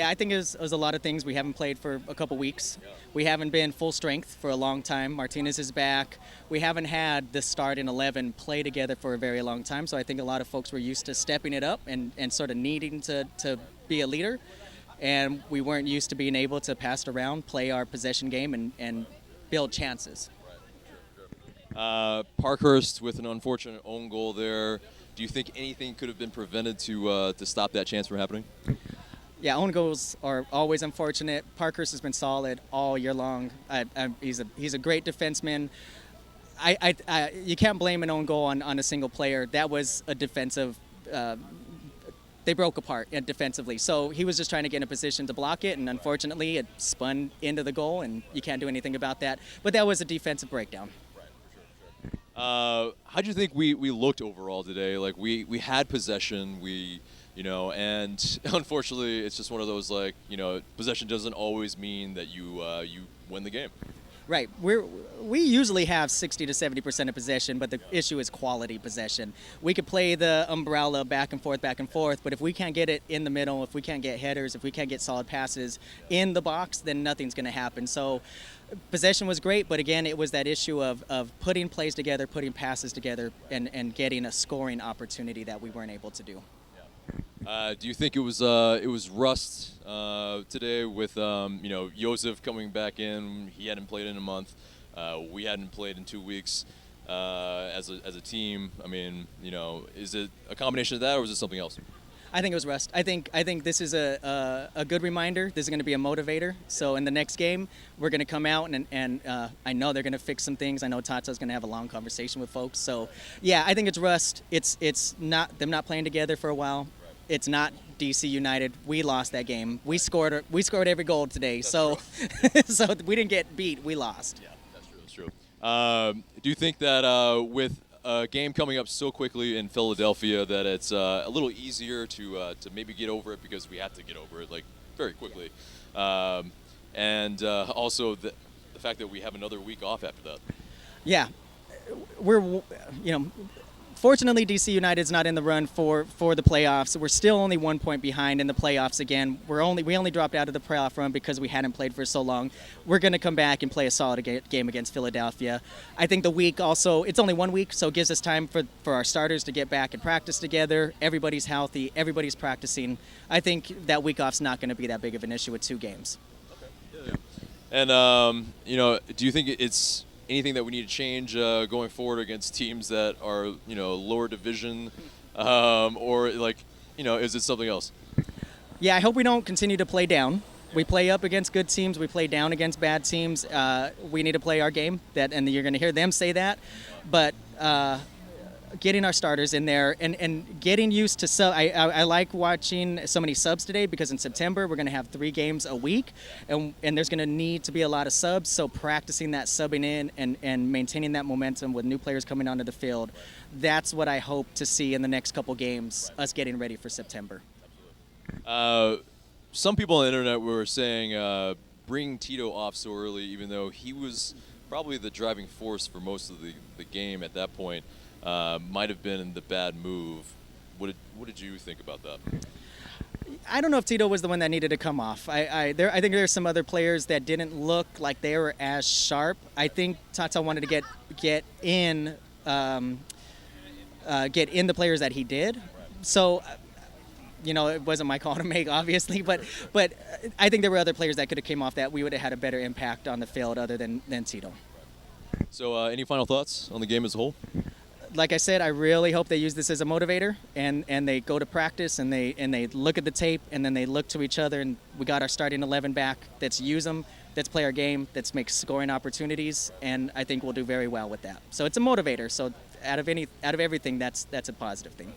Yeah, I think it was a lot of things. We haven't played for a couple weeks. We haven't been full strength for a long time. Martinez is back. We haven't had the starting 11 play together for a very long time, so I think a lot of folks were used to stepping it up and sort of needing to be a leader, and we weren't used to being able to pass it around, play our possession game, and build chances. Parkhurst with an unfortunate own goal there. Do you think anything could have been prevented to stop that chance from happening? Yeah, own goals are always unfortunate. Parkhurst has been solid all year long. He's a great defenseman. You can't blame an own goal on a single player. That was a defensive. They broke apart defensively, so he was just trying to get in a position to block it, and unfortunately, it spun into the goal, and you can't do anything about that. But that was a defensive breakdown. How do you think we looked overall today? Like we had possession, and unfortunately, it's just one of those possession doesn't always mean that you win the game. Right. We usually have 60 to 70% of possession, but the issue is quality possession. We could play the umbrella back and forth, but if we can't get it in the middle, if we can't get headers, if we can't get solid passes in the box, then nothing's going to happen. So possession was great, but again, it was that issue of putting plays together, putting passes together, and getting a scoring opportunity that we weren't able to do. Do you think it was rust today with Josef coming back in? He hadn't played in a month. We hadn't played in 2 weeks as a team. I mean, is it a combination of that, or is it something else? I think it was rust. I think this is a good reminder. This is going to be a motivator. So in the next game, we're going to come out and I know they're going to fix some things. I know Tata's going to have a long conversation with folks. So yeah, I think it's rust. It's not them not playing together for a while. It's not DC United. We lost that game. We scored every goal today. So so we didn't get beat. We lost. Yeah, that's true. Do you think that with a game coming up so quickly in Philadelphia that it's a little easier to maybe get over it, because we have to get over it very quickly, and also the fact that we have another week off after that? Yeah, we're fortunately, DC United's not in the run for the playoffs. We're still only 1 point behind in the playoffs again. We only dropped out of the playoff run because we hadn't played for so long. We're going to come back and play a solid game against Philadelphia. I think the week also, it's only 1 week, so it gives us time for our starters to get back and practice together. Everybody's healthy. Everybody's practicing. I think that week off's not going to be that big of an issue with 2 games. Okay. Yeah. And, do you think it's anything that we need to change going forward against teams that are, lower division, or is it something else? Yeah, I hope we don't continue to play down. We play up against good teams. We play down against bad teams. We need to play our game, and you're going to hear them say that. But getting our starters in there and getting used to sub. I like watching so many subs today, because in September we're going to have 3 games a week, and there's going to need to be a lot of subs. So practicing that subbing in and maintaining that momentum with new players coming onto the field, that's what I hope to see in the next couple games, us getting ready for September. Some people on the internet were saying bring Tito off so early, even though he was probably the driving force for most of the game at that point. Might have been the bad move. What did you think about that? I don't know if Tito was the one that needed to come off. I think there's some other players that didn't look like they were as sharp. I think Tata wanted to get in the players that he did. So, it wasn't my call to make, obviously, but I think there were other players that could have came off that we would have had a better impact on the field other than Tito. So, any final thoughts on the game as a whole? Like I said, I really hope they use this as a motivator, and they go to practice and they look at the tape, and then they look to each other, and we got our starting 11 back. Let's use them. Let's play our game. Let's make scoring opportunities, and I think we'll do very well with that. So it's a motivator. So out of everything, that's a positive thing.